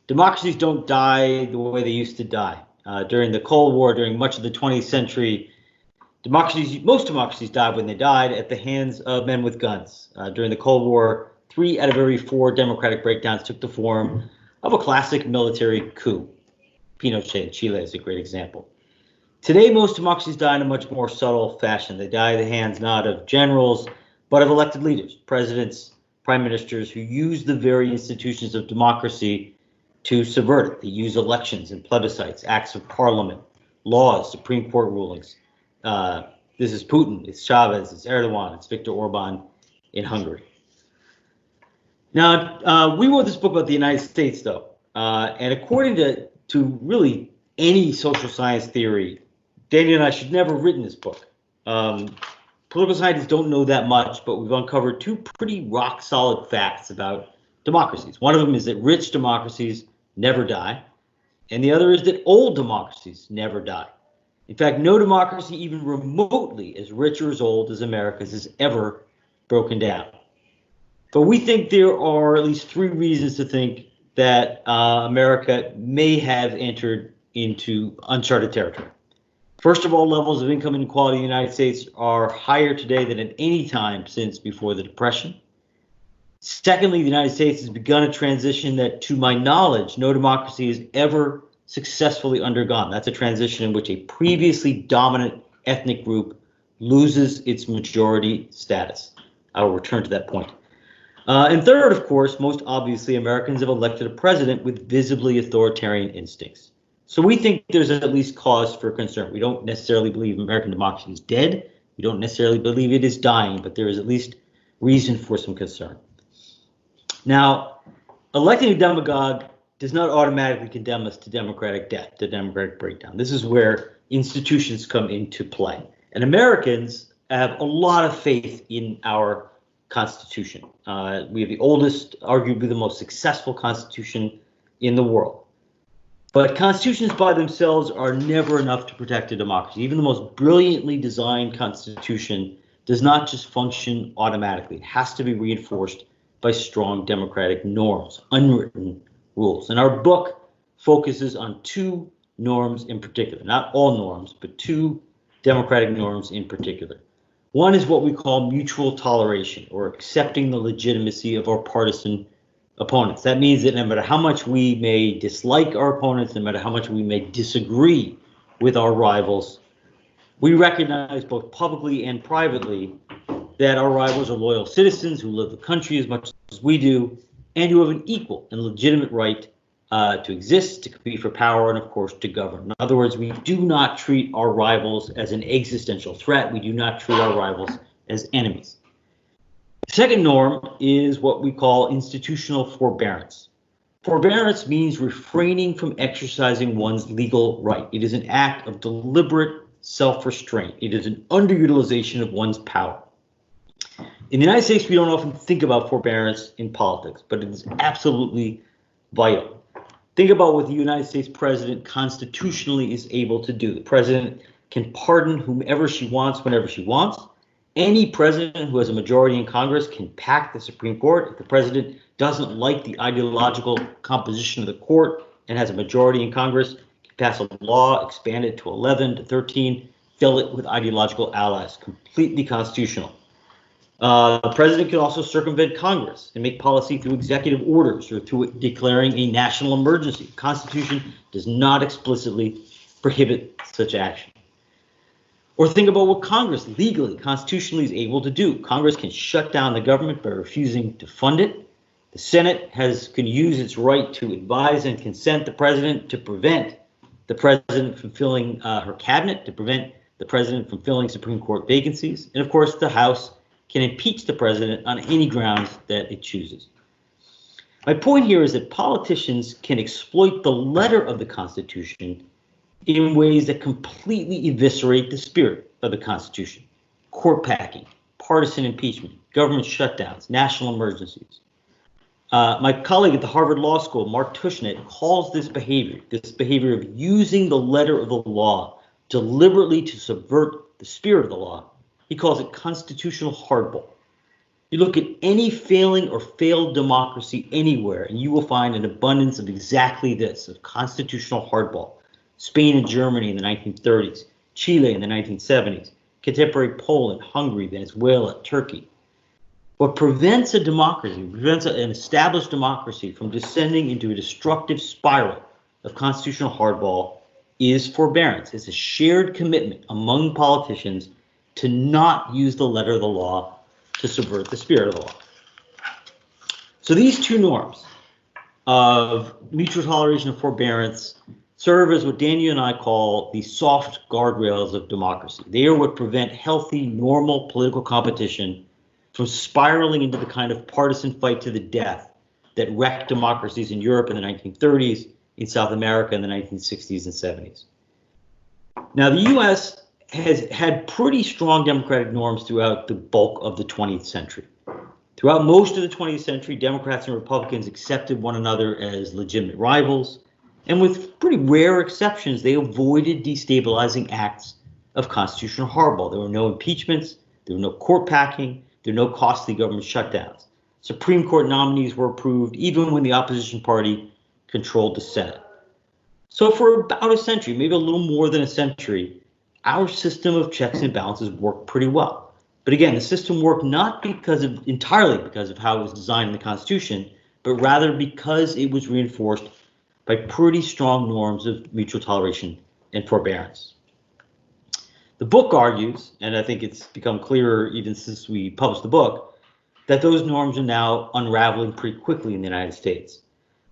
democracies don't die the way they used to die. During the Cold War, during much of the 20th century, most democracies died when they died at the hands of men with guns. During the Cold War, 3 out of every 4 democratic breakdowns took the form of a classic military coup. Pinochet in Chile is a great example. Today, most democracies die in a much more subtle fashion. They die at the hands not of generals, but of elected leaders, presidents, prime ministers who use the very institutions of democracy to subvert it. They use elections and plebiscites, acts of parliament, laws, Supreme Court rulings. This is Putin, it's Chavez, it's Erdogan, it's Viktor Orban in Hungary. Now, we wrote this book about the United States, though, and according to really any social science theory, Daniel and I should never have written this book. Political scientists don't know that much, but we've uncovered 2 pretty rock-solid facts about democracies. One of them is that rich democracies never die, and the other is that old democracies never die. In fact, no democracy even remotely as rich or as old as America's has ever broken down. But we think there are at least 3 reasons to think that America may have entered into uncharted territory. First of all, levels of income inequality in the United States are higher today than at any time since before the Depression. Secondly, the United States has begun a transition that, to my knowledge, no democracy has ever successfully undergone. That's a transition in which a previously dominant ethnic group loses its majority status. I will return to that point. And third, of course, most obviously, Americans have elected a president with visibly authoritarian instincts. So we think there's at least cause for concern. We don't necessarily believe American democracy is dead. We don't necessarily believe it is dying, but there is at least reason for some concern. Now, electing a demagogue does not automatically condemn us to democratic death, to democratic breakdown. This is where institutions come into play. And Americans have a lot of faith in our Constitution. We have the oldest, arguably the most successful Constitution in the world. But constitutions by themselves are never enough to protect a democracy. Even the most brilliantly designed constitution does not just function automatically. It has to be reinforced by strong democratic norms, unwritten rules. And our book focuses on 2 norms in particular, not all norms, but 2 democratic norms in particular. One is what we call mutual toleration, or accepting the legitimacy of our partisan opponents. That means that no matter how much we may dislike our opponents, no matter how much we may disagree with our rivals, we recognize both publicly and privately that our rivals are loyal citizens who love the country as much as we do, and who have an equal and legitimate right to exist, to compete for power, and of course to govern. In other words, we do not treat our rivals as an existential threat. We do not treat our rivals as enemies. The second norm is what we call institutional forbearance. Forbearance means refraining from exercising one's legal right. It is an act of deliberate self-restraint. It is an underutilization of one's power. In the United States, we don't often think about forbearance in politics, but it is absolutely vital. Think about what the United States president constitutionally is able to do. The president can pardon whomever she wants whenever she wants. Any president who has a majority in Congress can pack the Supreme Court. If the president doesn't like the ideological composition of the court and has a majority in Congress, he can pass a law, expand it to 11 to 13, fill it with ideological allies. Completely constitutional. The president can also circumvent Congress and make policy through executive orders or through declaring a national emergency. The Constitution does not explicitly prohibit such action. Or think about what Congress legally, constitutionally is able to do. Congress can shut down the government by refusing to fund it. The Senate can use its right to advise and consent the president to prevent the president from filling her cabinet, to prevent the president from filling Supreme Court vacancies. And of course, the House can impeach the president on any grounds that it chooses. My point here is that politicians can exploit the letter of the Constitution in ways that completely eviscerate the spirit of the Constitution. Court packing, partisan impeachment, government shutdowns, national emergencies. My colleague at the Harvard Law School, Mark Tushnet, calls this behavior of using the letter of the law deliberately to subvert the spirit of the law, he calls it constitutional hardball. You look at any failing or failed democracy anywhere, and you will find an abundance of exactly this, of constitutional hardball. Spain and Germany in the 1930s, Chile in the 1970s, contemporary Poland, Hungary, Venezuela, Turkey. What prevents a democracy, prevents an established democracy from descending into a destructive spiral of constitutional hardball is forbearance. It's a shared commitment among politicians to not use the letter of the law to subvert the spirit of the law. So these two norms of mutual toleration and forbearance serve as what Daniel and I call the soft guardrails of democracy. They are what prevent healthy, normal political competition from spiraling into the kind of partisan fight to the death that wrecked democracies in Europe in the 1930s, in South America in the 1960s and 70s. Now, the U.S. has had pretty strong democratic norms throughout the bulk of the 20th century. Throughout most of the 20th century, Democrats and Republicans accepted one another as legitimate rivals, and with pretty rare exceptions, they avoided destabilizing acts of constitutional hardball. There were no impeachments, there were no court packing, there were no costly government shutdowns. Supreme Court nominees were approved even when the opposition party controlled the Senate. So for about a century, maybe a little more than a century, our system of checks and balances worked pretty well. But again, the system worked not entirely because of how it was designed in the Constitution, but rather because it was reinforced by pretty strong norms of mutual toleration and forbearance. The book argues, and I think it's become clearer even since we published the book, that those norms are now unraveling pretty quickly in the United States.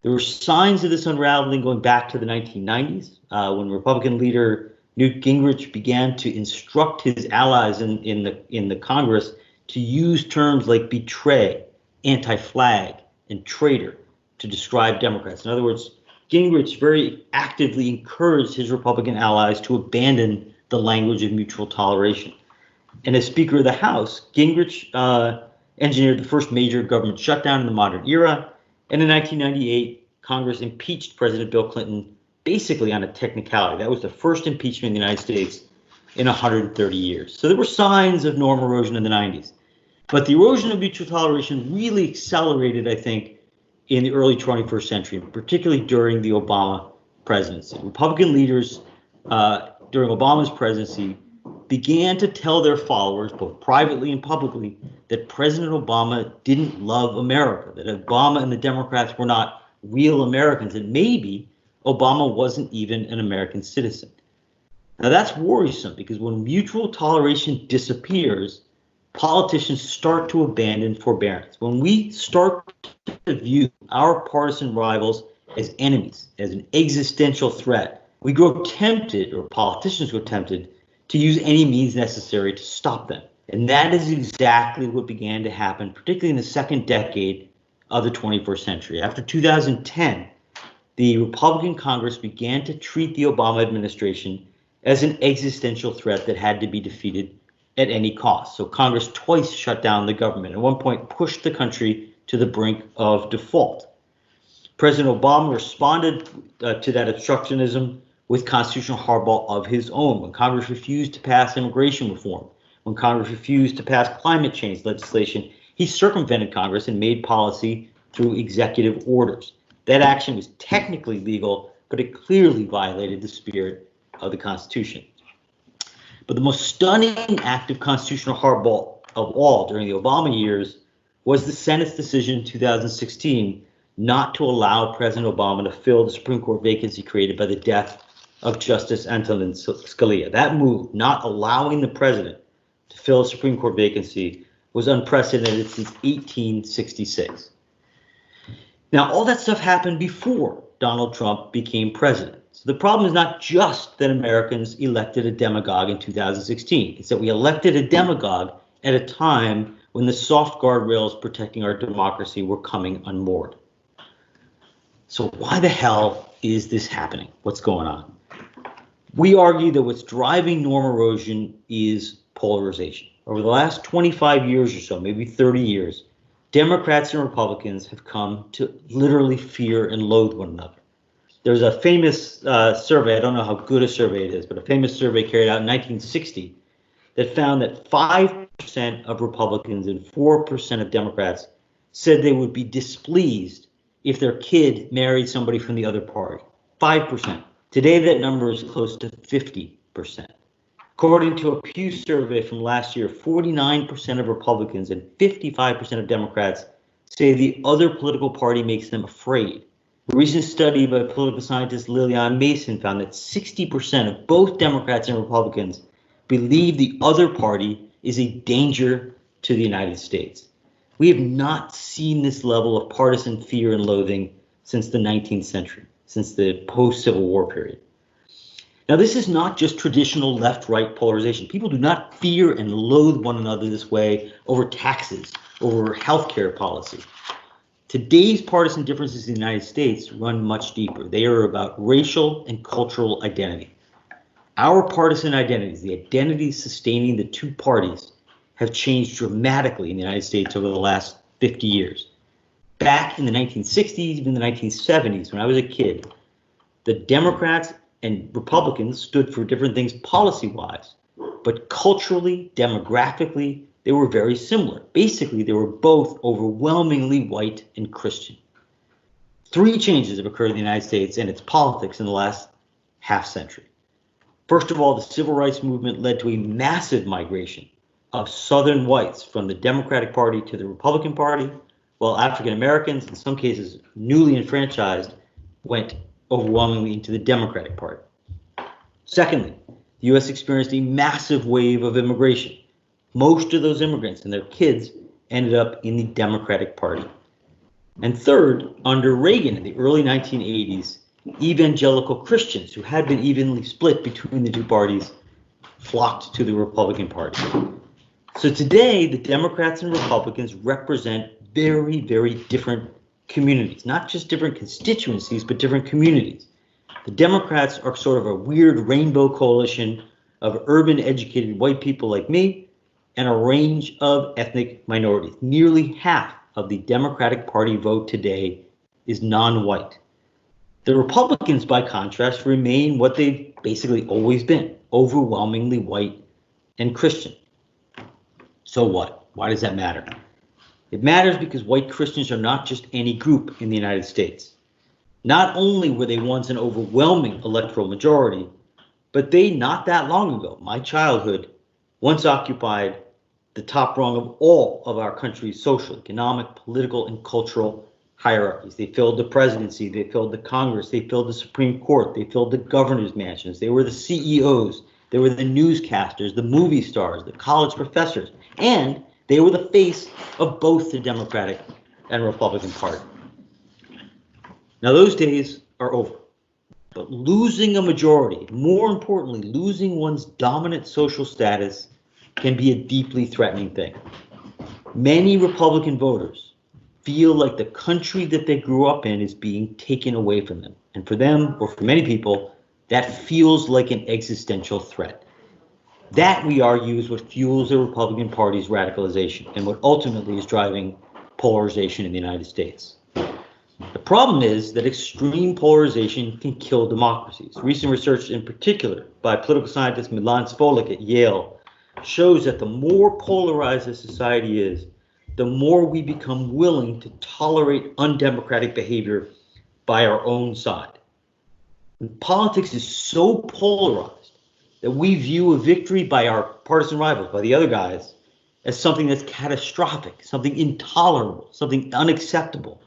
There were signs of this unraveling going back to the 1990s, when Republican leader Newt Gingrich began to instruct his allies in the Congress to use terms like betray, anti-flag, and traitor to describe Democrats. In other words, Gingrich very actively encouraged his Republican allies to abandon the language of mutual toleration. And as Speaker of the House, Gingrich engineered the first major government shutdown in the modern era. And in 1998, Congress impeached President Bill Clinton basically on a technicality. That was the first impeachment in the United States in 130 years. So there were signs of norm erosion in the 90s. But the erosion of mutual toleration really accelerated, I think, in the early 21st century, particularly during the Obama presidency. Republican leaders during Obama's presidency began to tell their followers, both privately and publicly, that President Obama didn't love America, that Obama and the Democrats were not real Americans, and maybe Obama wasn't even an American citizen. Now that's worrisome because when mutual toleration disappears, politicians start to abandon forbearance. When we start to view our partisan rivals as enemies, as an existential threat, we grow tempted, or politicians grow tempted, to use any means necessary to stop them. And that is exactly what began to happen, particularly in the second decade of the 21st century. After 2010, the Republican Congress began to treat the Obama administration as an existential threat that had to be defeated at any cost. So Congress twice shut down the government, at one point pushed the country to the brink of default. President Obama responded to that obstructionism with constitutional hardball of his own. When Congress refused to pass immigration reform, when Congress refused to pass climate change legislation, he circumvented Congress and made policy through executive orders. That action was technically legal, but it clearly violated the spirit of the Constitution. But the most stunning act of constitutional hardball of all during the Obama years was the Senate's decision in 2016 not to allow President Obama to fill the Supreme Court vacancy created by the death of Justice Antonin Scalia. That move, not allowing the president to fill a Supreme Court vacancy, was unprecedented since 1866. Now, all that stuff happened before Donald Trump became president. So the problem is not just that Americans elected a demagogue in 2016. It's that we elected a demagogue at a time when the soft guardrails protecting our democracy were coming unmoored. So why the hell is this happening? What's going on? We argue that what's driving norm erosion is polarization. Over the last 25 years or so, maybe 30 years, Democrats and Republicans have come to literally fear and loathe one another. There's a famous survey, I don't know how good a survey it is, but a famous survey carried out in 1960 that found that 5% of Republicans and 4% of Democrats said they would be displeased if their kid married somebody from the other party. 5%. Today, that number is close to 50%. According to a Pew survey from last year, 49% of Republicans and 55% of Democrats say the other political party makes them afraid. A recent study by political scientist Lillian Mason found that 60% of both Democrats and Republicans believe the other party is a danger to the United States. We have not seen this level of partisan fear and loathing since the 19th century, since the post-Civil War period. Now, this is not just traditional left-right polarization. People do not fear and loathe one another this way over taxes, over healthcare policy. Today's partisan differences in the United States run much deeper. They are about racial and cultural identity. Our partisan identities, the identities sustaining the two parties, have changed dramatically in the United States over the last 50 years. Back in the 1960s, even the 1970s, when I was a kid, the Democrats and Republicans stood for different things policy-wise, but culturally, demographically, they were very similar. Basically, they were both overwhelmingly white and Christian. 3 changes have occurred in the United States and its politics in the last half century. First of all, the Civil Rights Movement led to a massive migration of Southern whites from the Democratic Party to the Republican Party, while African Americans, in some cases newly enfranchised, went overwhelmingly into the Democratic Party. Secondly, the U.S. experienced a massive wave of immigration. Most of those immigrants and their kids ended up in the Democratic Party. And third, under Reagan in the early 1980s, evangelical Christians who had been evenly split between the two parties flocked to the Republican Party. So today, the Democrats and Republicans represent very, very different communities, not just different constituencies, but different communities. The Democrats are sort of a weird rainbow coalition of urban educated white people like me and a range of ethnic minorities. Nearly half of the Democratic Party vote today is non-white. The Republicans, by contrast, remain what they've basically always been, overwhelmingly white and Christian. So what? Why does that matter? It matters because white Christians are not just any group in the United States. Not only were they once an overwhelming electoral majority, but they, not that long ago, my childhood, once occupied the top rung of all of our country's social, economic, political, and cultural hierarchies. They filled the presidency, they filled the Congress, they filled the Supreme Court, they filled the governor's mansions, they were the CEOs, they were the newscasters, the movie stars, the college professors, and they were the face of both the Democratic and Republican Party. Now, those days are over, but losing a majority, more importantly, losing one's dominant social status, can be a deeply threatening thing. Many Republican voters feel like the country that they grew up in is being taken away from them. And for them, or for many people, that feels like an existential threat. That, we argue, is what fuels the Republican Party's radicalization and what ultimately is driving polarization in the United States. The problem is that extreme polarization can kill democracies. Recent research, in particular by political scientist Milan Zvolik at Yale, shows that the more polarized a society is, the more we become willing to tolerate undemocratic behavior by our own side. And politics is so polarized that we view a victory by our partisan rivals, by the other guys, as something that's catastrophic, something intolerable, something unacceptable.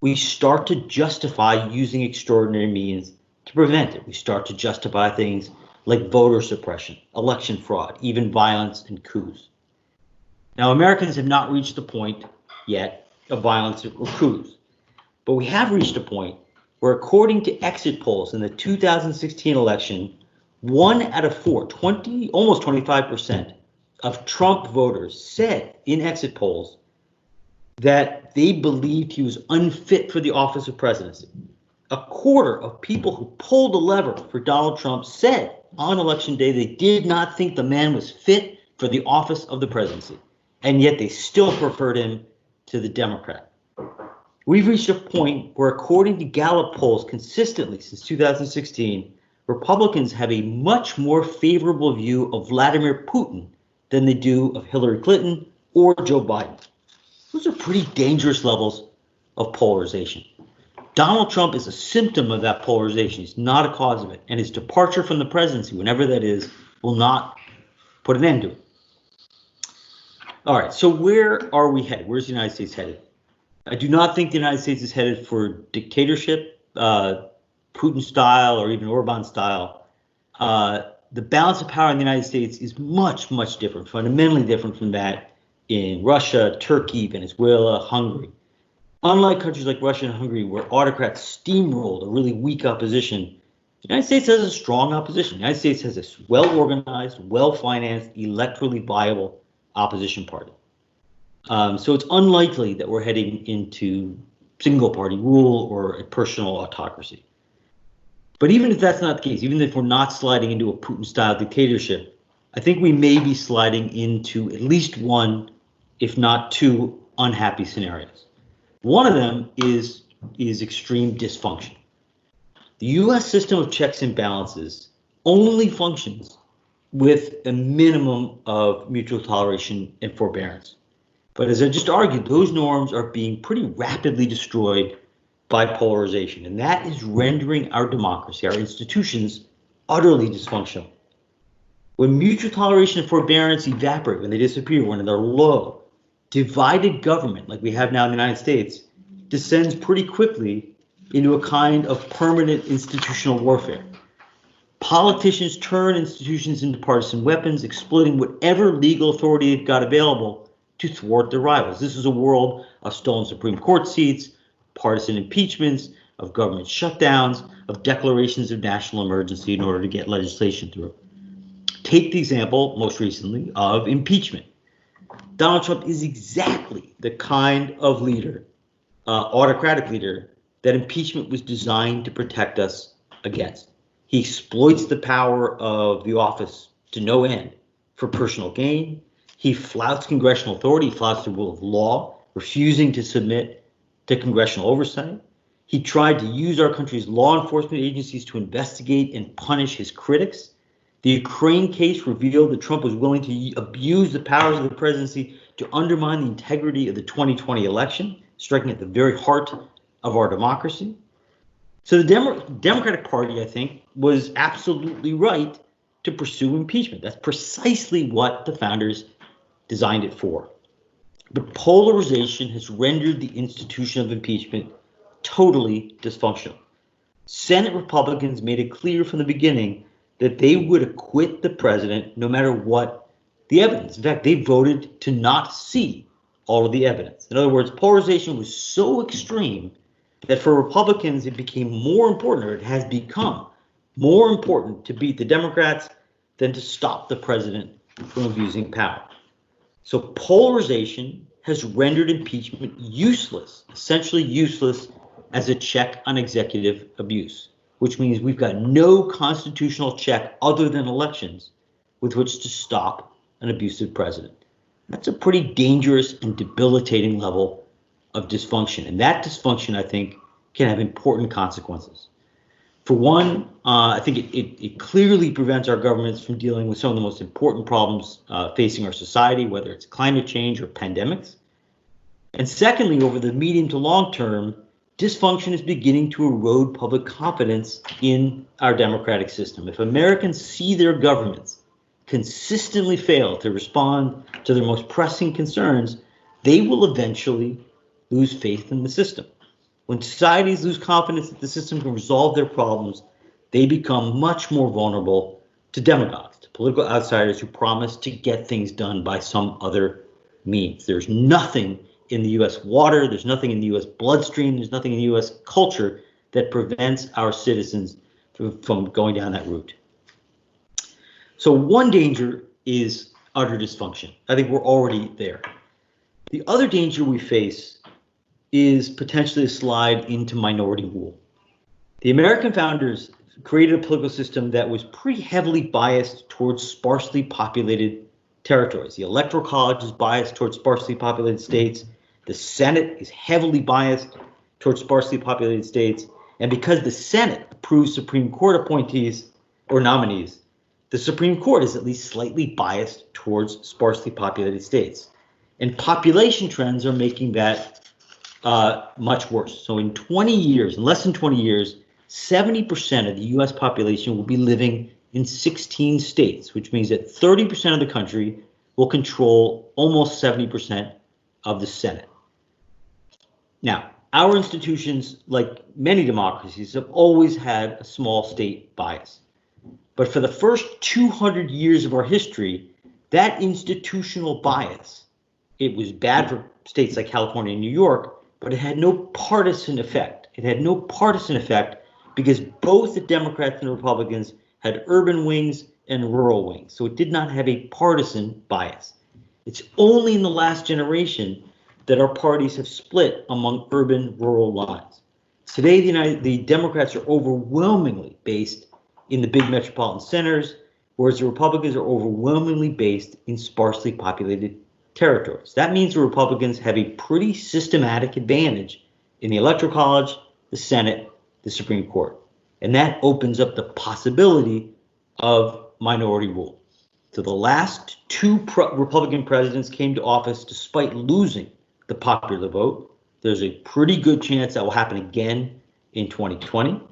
We start to justify using extraordinary means to prevent it. We start to justify things like voter suppression, election fraud, even violence and coups. Now, Americans have not reached the point yet of violence or coups, but we have reached a point where, according to exit polls in the 2016 election, 1 out of 4, almost 25% of Trump voters said in exit polls that they believed he was unfit for the office of presidency. A quarter of people who pulled the lever for Donald Trump said on election day they did not think the man was fit for the office of the presidency, and yet they still preferred him to the Democrat. We've reached a point where, according to Gallup polls consistently since 2016, Republicans have a much more favorable view of Vladimir Putin than they do of Hillary Clinton or Joe Biden. Those are pretty dangerous levels of polarization. Donald Trump is a symptom of that polarization. He's not a cause of it. And his departure from the presidency, whenever that is, will not put an end to it. All right, so where are we headed? Where's the United States headed? I do not think the United States is headed for dictatorship, Putin style or even Orban style. The balance of power in the United States is much, much different, fundamentally different from that in Russia, Turkey, Venezuela, Hungary. Unlike countries like Russia and Hungary, where autocrats steamrolled a really weak opposition, the United States has a strong opposition. The United States has a well-organized, well-financed, electorally viable opposition party. So it's unlikely that we're heading into single-party rule or a personal autocracy. But even if that's not the case, even if we're not sliding into a Putin-style dictatorship, I think we may be sliding into at least one, if not two, unhappy scenarios. One of them is extreme dysfunction. The U.S. system of checks and balances only functions with a minimum of mutual toleration and forbearance. But as I just argued, those norms are being pretty rapidly destroyed by polarization, and that is rendering our democracy, our institutions, utterly dysfunctional. When mutual toleration and forbearance evaporate, when they disappear, when they're low, divided government, like we have now in the United States, descends pretty quickly into a kind of permanent institutional warfare. Politicians turn institutions into partisan weapons, exploiting whatever legal authority they've got available to thwart their rivals. This is a world of stolen Supreme Court seats, partisan impeachments, of government shutdowns, of declarations of national emergency in order to get legislation through. Take the example, most recently, of impeachment. Donald Trump is exactly the kind of leader, autocratic leader, that impeachment was designed to protect us against. He exploits the power of the office to no end for personal gain. He flouts congressional authority, he flouts the rule of law, refusing to submit to congressional oversight. He tried to use our country's law enforcement agencies to investigate and punish his critics. The Ukraine case revealed that Trump was willing to abuse the powers of the presidency to undermine the integrity of the 2020 election, striking at the very heart of our democracy. So the Democratic Party, I think, was absolutely right to pursue impeachment. That's precisely what the founders designed it for. But polarization has rendered the institution of impeachment totally dysfunctional. Senate Republicans made it clear from the beginning that they would acquit the president no matter what the evidence. In fact, they voted to not see all of the evidence. In other words, polarization was so extreme that for Republicans, it became more important, or it has become more important to beat the Democrats than to stop the president from abusing power. So polarization has rendered impeachment useless, essentially useless as a check on executive abuse, which means we've got no constitutional check other than elections with which to stop an abusive president. That's a pretty dangerous and debilitating level of dysfunction. And that dysfunction, I think, can have important consequences. For one, I think it clearly prevents our governments from dealing with some of the most important problems facing our society, whether it's climate change or pandemics. And secondly, over the medium to long term, dysfunction is beginning to erode public confidence in our democratic system. If Americans see their governments consistently fail to respond to their most pressing concerns, they will eventually lose faith in the system. When societies lose confidence that the system can resolve their problems, they become much more vulnerable to demagogues, to political outsiders who promise to get things done by some other means. There's nothing in the U.S. water, there's nothing in the U.S. bloodstream, there's nothing in the U.S. culture that prevents our citizens from going down that route. So one danger is utter dysfunction. I think we're already there. The other danger we face is potentially a slide into minority rule. The American founders created a political system that was pretty heavily biased towards sparsely populated territories. The Electoral College is biased towards sparsely populated states. The Senate is heavily biased towards sparsely populated states. And because the Senate approves Supreme Court appointees or nominees, The Supreme Court is at least slightly biased towards sparsely populated states. And population trends are making that much worse. So in 20 years, in less than 20 years, 70% of the US population will be living in 16 states, which means that 30% of the country will control almost 70% of the Senate. Now, our institutions, like many democracies, have always had a small state bias. But for the first 200 years of our history, that institutional bias, it was bad for states like California and New York, but it had no partisan effect. It had no partisan effect because both the Democrats and the Republicans had urban wings and rural wings. So it did not have a partisan bias. It's only in the last generation that our parties have split among urban-rural lines. Today, the Democrats are overwhelmingly based in the big metropolitan centers, whereas the Republicans are overwhelmingly based in sparsely populated territories. That means the Republicans have a pretty systematic advantage in the Electoral College, the Senate, the Supreme Court. And that opens up the possibility of minority rule. So the last two Republican presidents came to office despite losing the popular vote. There's a pretty good chance that will happen again in 2020.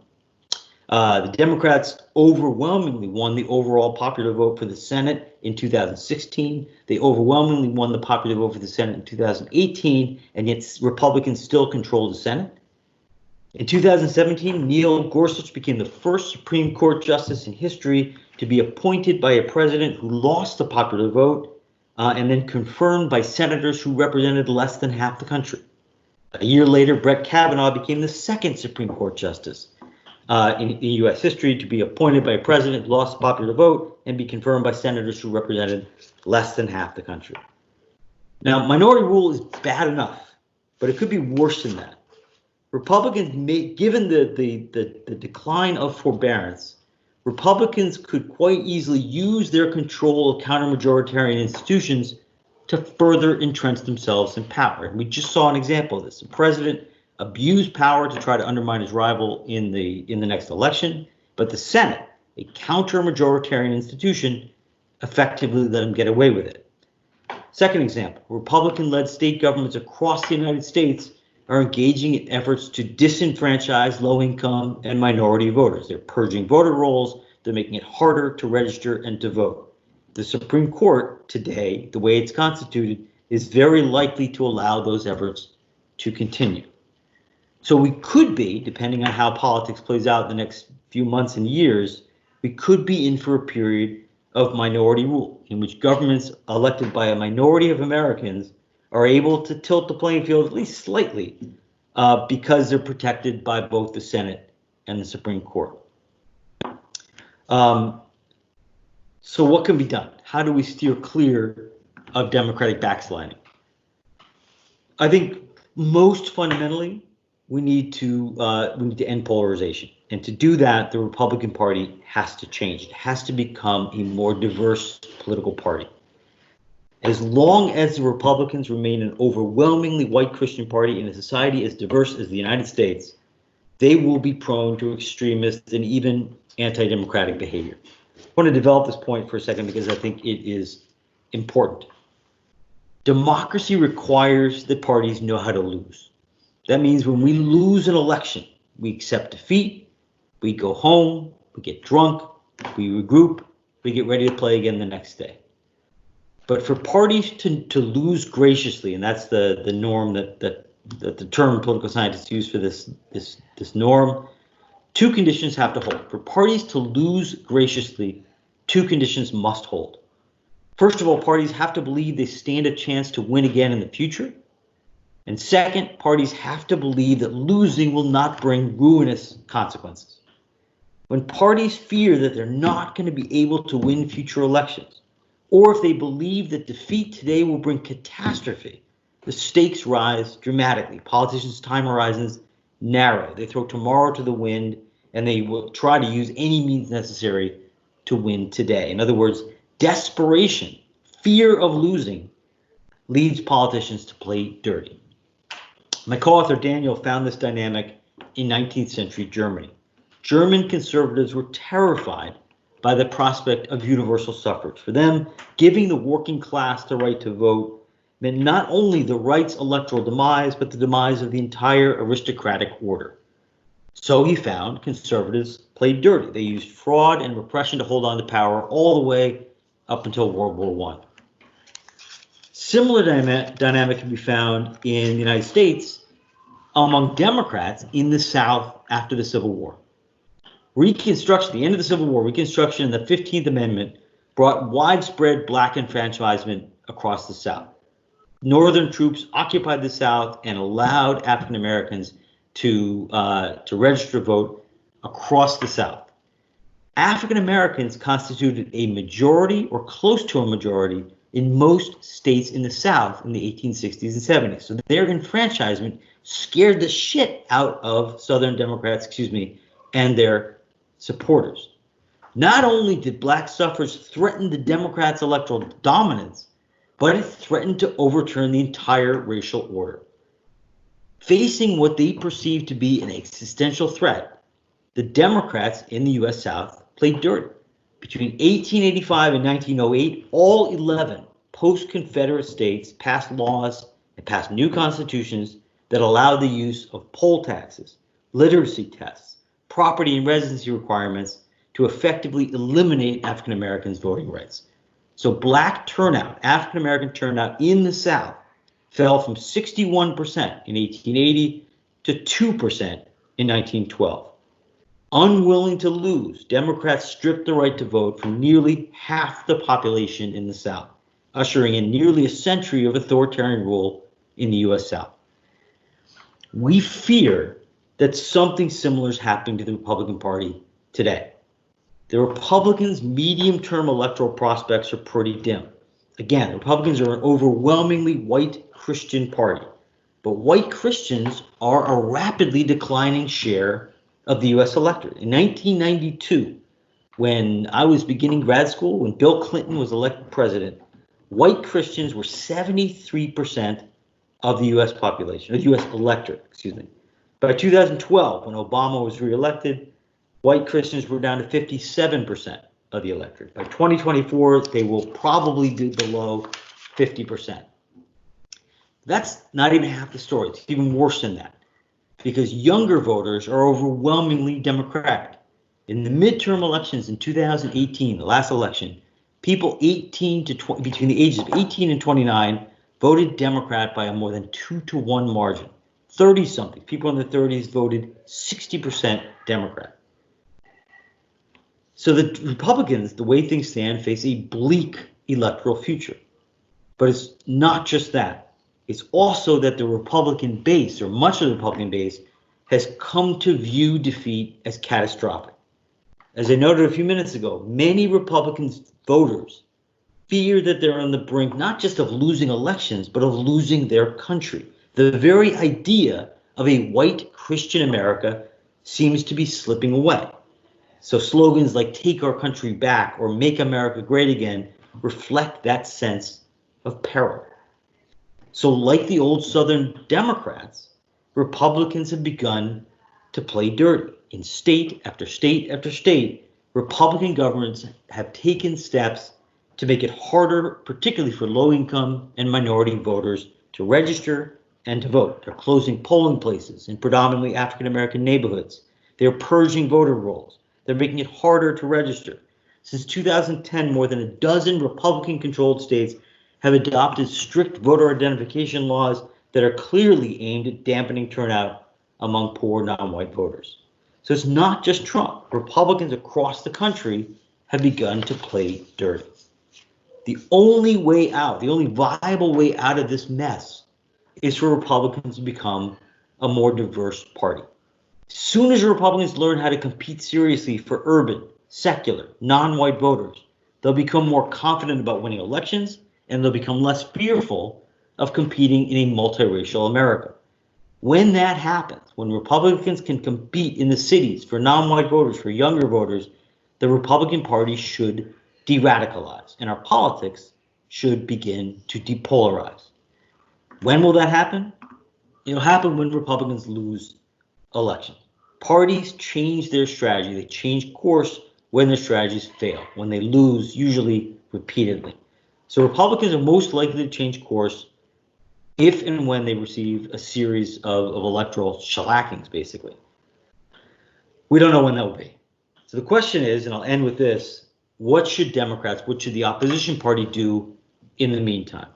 The Democrats overwhelmingly won the overall popular vote for the Senate in 2016. They overwhelmingly won the popular vote for the Senate in 2018, and yet Republicans still control the Senate. In 2017, Neil Gorsuch became the first Supreme Court justice in history to be appointed by a president who lost the popular vote and then confirmed by senators who represented less than half the country. A year later, Brett Kavanaugh became the second Supreme Court justice in U.S. history to be appointed by a president who lost the popular vote and be confirmed by senators who represented less than half the country. Now, minority rule is bad enough, but it could be worse than that. Republicans, given the decline of forbearance, Republicans could quite easily use their control of counter-majoritarian institutions to further entrench themselves in power. And we just saw an example of this. The president abused power to try to undermine his rival in the next election, but the Senate, a counter-majoritarian institution, effectively let him get away with it. Second example, Republican-led state governments across the United States are engaging in efforts to disenfranchise low-income and minority voters. They're purging voter rolls. They're making it harder to register and to vote. The Supreme Court today, the way it's constituted, is very likely to allow those efforts to continue. So we could be, depending on how politics plays out in the next few months and years, we could be in for a period of minority rule, in which governments elected by a minority of Americans are able to tilt the playing field at least slightly because they're protected by both the Senate and the Supreme Court. So what can be done? How do we steer clear of democratic backsliding? I think most fundamentally, we need to end polarization. And to do that, the Republican Party has to change. It has to become a more diverse political party. As long as the Republicans remain an overwhelmingly white Christian party in a society as diverse as the United States, they will be prone to extremist and even anti-democratic behavior. I want to develop this point for a second because I think it is important. Democracy requires that parties know how to lose. That means when we lose an election, we accept defeat, we go home, we get drunk, we regroup, we get ready to play again the next day. But for parties to lose graciously, and that's the norm that the term political scientists use for this norm, two conditions have to hold. For parties to lose graciously, two conditions must hold. First of all, parties have to believe they stand a chance to win again in the future. And second, parties have to believe that losing will not bring ruinous consequences. When parties fear that they're not going to be able to win future elections, or if they believe that defeat today will bring catastrophe, the stakes rise dramatically. Politicians' time horizons narrow. They throw tomorrow to the wind, and they will try to use any means necessary to win today. In other words, desperation, fear of losing, leads politicians to play dirty. My co-author Daniel found this dynamic in 19th century Germany. German conservatives were terrified by the prospect of universal suffrage. For them, giving the working class the right to vote meant not only the right's electoral demise, but the demise of the entire aristocratic order. So he found conservatives played dirty. They used fraud and repression to hold on to power all the way up until World War I. Similar dynamic can be found in the United States among Democrats in the South after the Civil War. Reconstruction, the end of the Civil War, Reconstruction and the 15th Amendment brought widespread black enfranchisement across the South. Northern troops occupied the South and allowed African Americans to register to vote across the South. African Americans constituted a majority or close to a majority in most states in the South in the 1860s and 70s. So their enfranchisement scared the shit out of Southern Democrats, and their supporters. Not only did black suffrage threaten the Democrats' electoral dominance, but it threatened to overturn the entire racial order. Facing what they perceived to be an existential threat, the Democrats in the U.S. South played dirty. Between 1885 and 1908, all 11 post-Confederate states passed laws and passed new constitutions that allowed the use of poll taxes, literacy tests, property and residency requirements to effectively eliminate African Americans' voting rights. So black turnout, African American turnout in the South fell from 61% in 1880 to 2% in 1912. Unwilling to lose, Democrats stripped the right to vote from nearly half the population in the South, ushering in nearly a century of authoritarian rule in the U.S. South. We fear that something similar is happening to the Republican Party today. The Republicans' medium-term electoral prospects are pretty dim. Again, the Republicans are an overwhelmingly white Christian party, but white Christians are a rapidly declining share of the U.S. electorate. In 1992, when I was beginning grad school, when Bill Clinton was elected president, white Christians were 73% of the U.S. population, of the U.S. electorate, By 2012, when Obama was reelected, white Christians were down to 57% of the electorate. By 2024, they will probably be below 50%. That's not even half the story. It's even worse than that, because younger voters are overwhelmingly Democratic. In the midterm elections in 2018, the last election, people between the ages of 18 and 29 voted Democrat by a more than 2-to-1 margin. 30-something, people in their 30s voted 60% Democrat. So the Republicans, the way things stand, face a bleak electoral future. But it's not just that. It's also that the Republican base, or much of the Republican base, has come to view defeat as catastrophic. As I noted a few minutes ago, many Republican voters fear that they're on the brink not just of losing elections, but of losing their country. The very idea of a white Christian America seems to be slipping away. So slogans like "Take our country back" or "Make America great again" reflect that sense of peril. So like the old Southern Democrats, Republicans have begun to play dirty. In state after state after state, Republican governments have taken steps to make it harder, particularly for low-income and minority voters, to register and to vote. They're closing polling places in predominantly African-American neighborhoods. They're purging voter rolls. They're making it harder to register. Since 2010, more than a dozen Republican-controlled states have adopted strict voter identification laws that are clearly aimed at dampening turnout among poor non-white voters. So it's not just Trump. Republicans across the country have begun to play dirty. The only way out, the only viable way out of this mess is for Republicans to become a more diverse party. As soon as Republicans learn how to compete seriously for urban, secular, non-white voters, they'll become more confident about winning elections, and they'll become less fearful of competing in a multiracial America. When that happens, when Republicans can compete in the cities for non-white voters, for younger voters, the Republican Party should de-radicalize, and our politics should begin to depolarize. When will that happen? It'll happen when Republicans lose elections. Parties change their strategy. They change course when their strategies fail, when they lose, usually repeatedly. So Republicans are most likely to change course if and when they receive a series of electoral shellackings, basically. We don't know when that will be. So the question is, and I'll end with this, what should Democrats, what should the opposition party do in the meantime?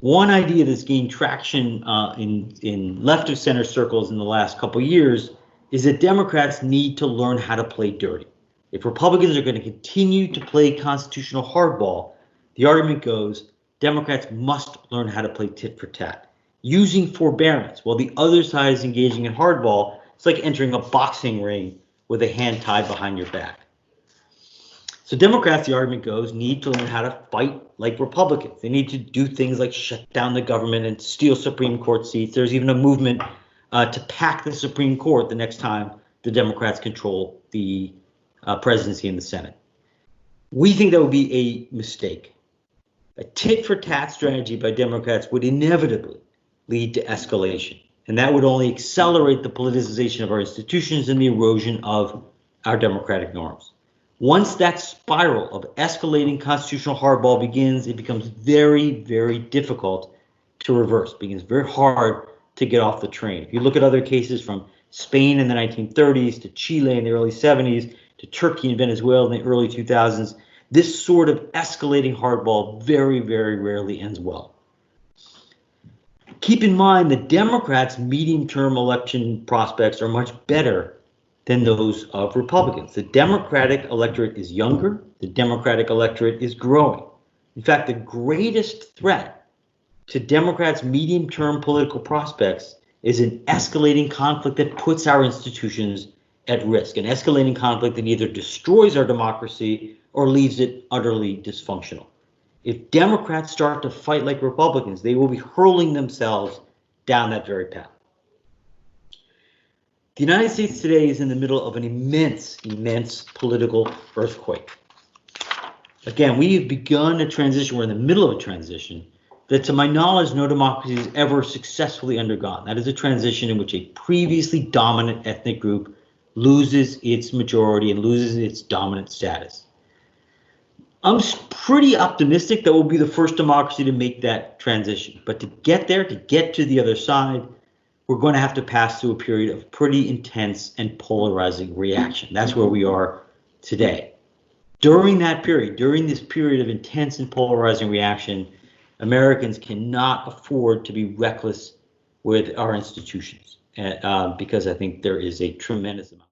One idea that's gained traction in left of center circles in the last couple of years is that Democrats need to learn how to play dirty. If Republicans are going to continue to play constitutional hardball, the argument goes, Democrats must learn how to play tit for tat, using forbearance while the other side is engaging in hardball. It's like entering a boxing ring with a hand tied behind your back. So Democrats, the argument goes, need to learn how to fight like Republicans. They need to do things like shut down the government and steal Supreme Court seats. There's even a movement to pack the Supreme Court the next time the Democrats control the presidency and the Senate. We think that would be a mistake. A tit-for-tat strategy by Democrats would inevitably lead to escalation, and that would only accelerate the politicization of our institutions and the erosion of our democratic norms. Once that spiral of escalating constitutional hardball begins, it becomes very, very difficult to reverse. It becomes very hard to get off the train. If you look at other cases from Spain in the 1930s to Chile in the early 70s to Turkey and Venezuela in the early 2000s, this sort of escalating hardball very, very rarely ends well. Keep in mind that Democrats' medium-term election prospects are much better than those of Republicans. The Democratic electorate is younger. The Democratic electorate is growing. In fact, the greatest threat to Democrats' medium-term political prospects is an escalating conflict that puts our institutions at risk, an escalating conflict that either destroys our democracy or leaves it utterly dysfunctional. If Democrats start to fight like Republicans, they will be hurling themselves down that very path. The United States today is in the middle of an immense political earthquake. Again, we have begun a transition, we're in the middle of a transition that, to my knowledge, no democracy has ever successfully undergone. That is a transition in which a previously dominant ethnic group loses its majority and loses its dominant status. I'm pretty optimistic that we'll be the first democracy to make that transition. But to get there, to get to the other side, we're going to have to pass through a period of pretty intense and polarizing reaction. That's where we are today. During that period, during this period of intense and polarizing reaction, Americans cannot afford to be reckless with our institutions because I think there is a tremendous amount